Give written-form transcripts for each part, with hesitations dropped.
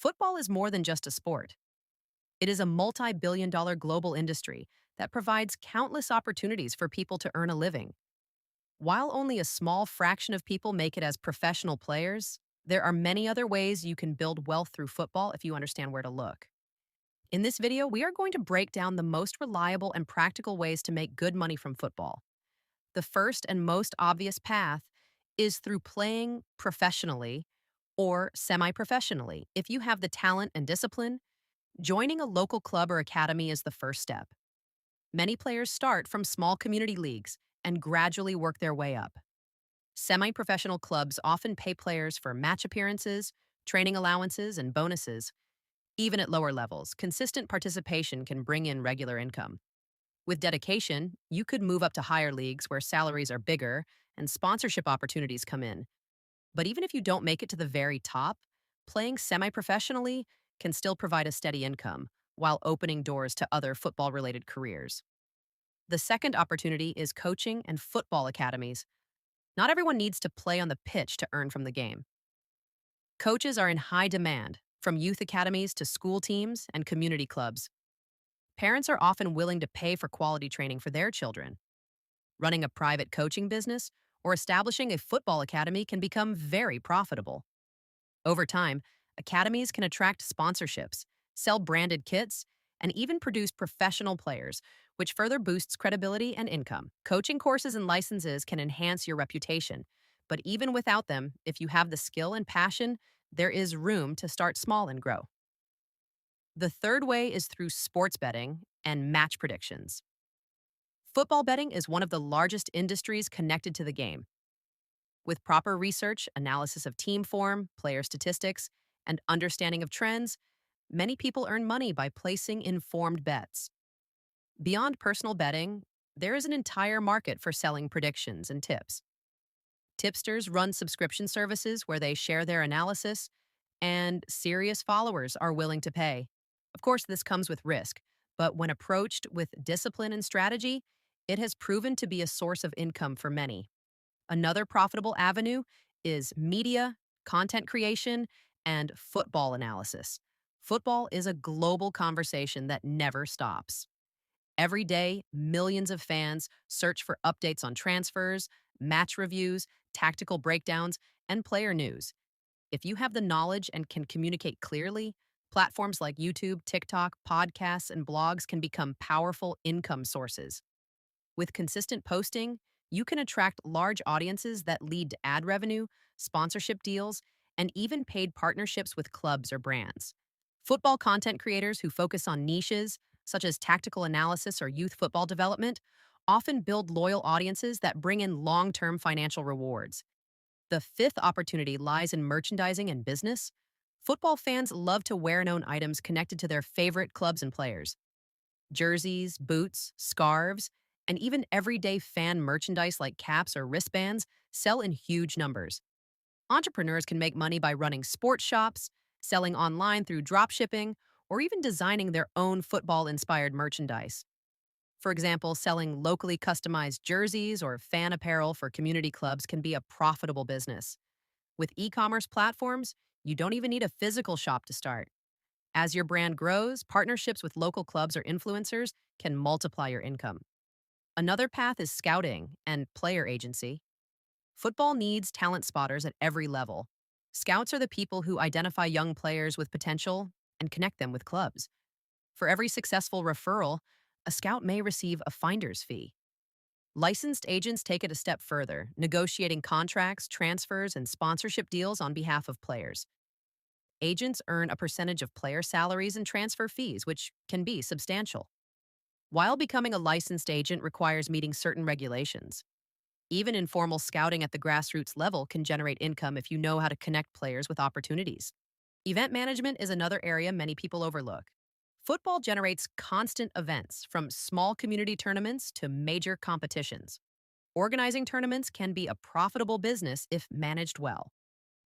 Football is more than just a sport. It is a multi-billion-dollar global industry that provides countless opportunities for people to earn a living. While only a small fraction of people make it as professional players, there are many other ways you can build wealth through football if you understand where to look. In this video, we are going to break down the most reliable and practical ways to make good money from football. The first and most obvious path is through playing professionally or semi-professionally. If you have the talent and discipline, joining a local club or academy is the first step. Many players start from small community leagues and gradually work their way up. Semi-professional clubs often pay players for match appearances, training allowances, and bonuses. Even at lower levels, consistent participation can bring in regular income. With dedication, you could move up to higher leagues where salaries are bigger and sponsorship opportunities come in. But even if you don't make it to the very top, playing semi-professionally can still provide a steady income while opening doors to other football-related careers. The second opportunity is coaching and football academies. Not everyone needs to play on the pitch to earn from the game. Coaches are in high demand, from youth academies to school teams and community clubs. Parents are often willing to pay for quality training for their children. Running a private coaching business or establishing a football academy can become very profitable. Over time, academies can attract sponsorships, sell branded kits, and even produce professional players, which further boosts credibility and income. Coaching courses and licenses can enhance your reputation, but even without them, if you have the skill and passion, there is room to start small and grow. The third way is through sports betting and match predictions. Football betting is one of the largest industries connected to the game. With proper research, analysis of team form, player statistics, and understanding of trends, many people earn money by placing informed bets. Beyond personal betting, there is an entire market for selling predictions and tips. Tipsters run subscription services where they share their analysis, and serious followers are willing to pay. Of course, this comes with risk, but when approached with discipline and strategy, it has proven to be a source of income for many. Another profitable avenue is media, content creation, and football analysis. Football is a global conversation that never stops. Every day, millions of fans search for updates on transfers, match reviews, tactical breakdowns, and player news. If you have the knowledge and can communicate clearly, platforms like YouTube, TikTok, podcasts, and blogs can become powerful income sources. With consistent posting, you can attract large audiences that lead to ad revenue, sponsorship deals, and even paid partnerships with clubs or brands. Football content creators who focus on niches, such as tactical analysis or youth football development, often build loyal audiences that bring in long-term financial rewards. The fifth opportunity lies in merchandising and business. Football fans love to wear known items connected to their favorite clubs and players. Jerseys, boots, scarves, and even everyday fan merchandise like caps or wristbands sell in huge numbers. Entrepreneurs can make money by running sports shops, selling online through dropshipping, or even designing their own football-inspired merchandise. For example, selling locally customized jerseys or fan apparel for community clubs can be a profitable business. With e-commerce platforms, you don't even need a physical shop to start. As your brand grows, partnerships with local clubs or influencers can multiply your income. Another path is scouting and player agency. Football needs talent spotters at every level. Scouts are the people who identify young players with potential and connect them with clubs. For every successful referral, a scout may receive a finder's fee. Licensed agents take it a step further, negotiating contracts, transfers, and sponsorship deals on behalf of players. Agents earn a percentage of player salaries and transfer fees, which can be substantial. While becoming a licensed agent requires meeting certain regulations, even informal scouting at the grassroots level can generate income if you know how to connect players with opportunities. Event management is another area many people overlook. Football generates constant events, from small community tournaments to major competitions. Organizing tournaments can be a profitable business if managed well.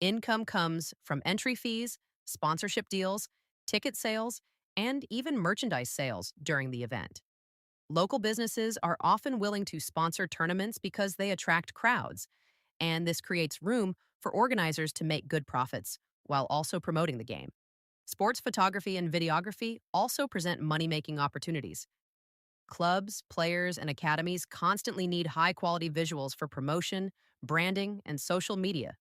Income comes from entry fees, sponsorship deals, ticket sales, and even merchandise sales during the event. Local businesses are often willing to sponsor tournaments because they attract crowds, and this creates room for organizers to make good profits while also promoting the game. Sports photography and videography also present money making opportunities. Clubs, players, and academies constantly need high quality visuals for promotion, branding, and social media.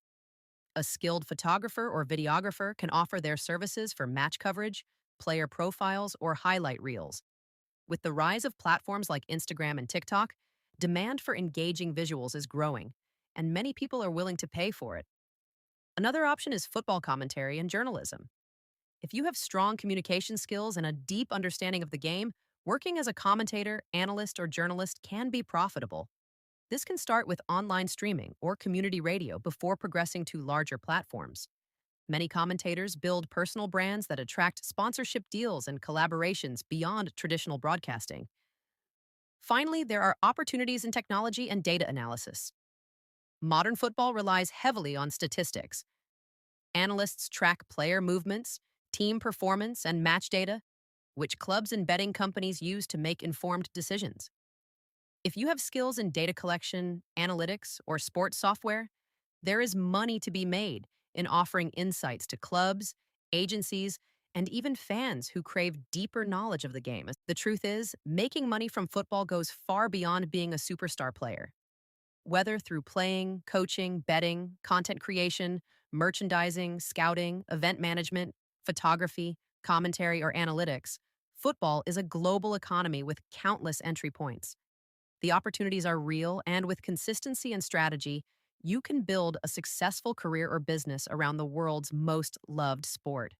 A skilled photographer or videographer can offer their services for match coverage, player profiles, or highlight reels. With the rise of platforms like Instagram and TikTok, demand for engaging visuals is growing, and many people are willing to pay for it. Another option is football commentary and journalism. If you have strong communication skills and a deep understanding of the game, working as a commentator, analyst, or journalist can be profitable. This can start with online streaming or community radio before progressing to larger platforms. Many commentators build personal brands that attract sponsorship deals and collaborations beyond traditional broadcasting. Finally, there are opportunities in technology and data analysis. Modern football relies heavily on statistics. Analysts track player movements, team performance, and match data, which clubs and betting companies use to make informed decisions. If you have skills in data collection, analytics, or sports software, there is money to be made in offering insights to clubs, agencies, and even fans who crave deeper knowledge of the game. The truth is, making money from football goes far beyond being a superstar player. Whether through playing, coaching, betting, content creation, merchandising, scouting, event management, photography, commentary, or analytics, football is a global economy with countless entry points. The opportunities are real, and with consistency and strategy, you can build a successful career or business around the world's most loved sport.